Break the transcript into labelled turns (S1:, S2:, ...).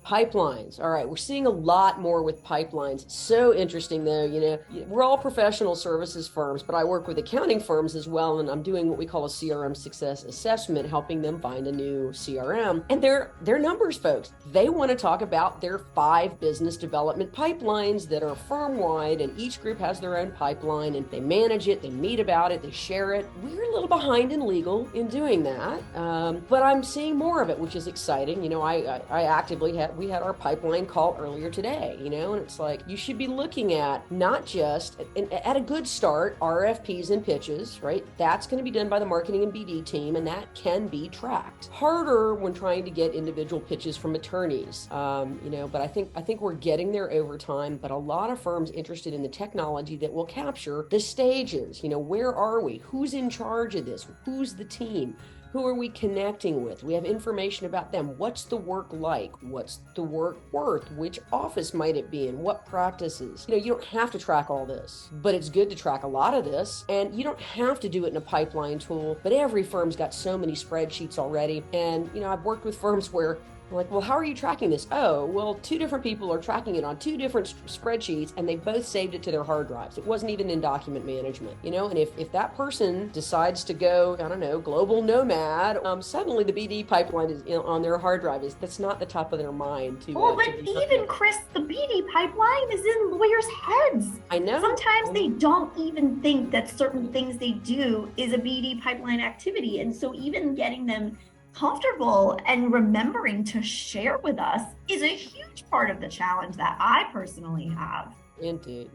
S1: Pipelines. All right, we're seeing a lot more with pipelines. So interesting though, we're all professional services firms, but I work with accounting firms as well, and I'm doing what we call a CRM success assessment, helping them find a new CRM. And they're numbers folks. They want to talk about their 5 business development pipelines that are firm-wide, and each group has their own pipeline, and they manage it, they meet about it, they share it. We're a little behind in legal in doing that, but I'm seeing more of it, which is exciting. I actively we had our pipeline call earlier today, and it's like you should be looking at not just at a good start RFPs and pitches, right? That's going to be done by the marketing and BD team, and that can be tracked. Harder when trying to get individual pitches from attorneys, but I think we're getting there over time. But a lot of firms interested in the technology that will capture the stages. Where are we? Who's in charge of this? Who's the team? Who are we connecting with? We have information about them. What's the work like? What's the work worth? Which office might it be in? What practices? You don't have to track all this, but it's good to track a lot of this. And you don't have to do it in a pipeline tool, but every firm's got so many spreadsheets already. And, I've worked with firms where like, well, how are you tracking this? Oh, well, 2 different people are tracking it on 2 different spreadsheets, and they both saved it to their hard drives. It wasn't even in document management, and if that person decides to go, I don't know, global nomad, suddenly the BD pipeline is on their hard drive. That's not the top of their mind.
S2: But even Chris, the BD pipeline is in lawyers' heads.
S1: I know.
S2: Sometimes they don't even think that certain things they do is a BD pipeline activity. And so even getting them comfortable and remembering to share with us is a huge part of the challenge that I personally have.
S1: Indeed.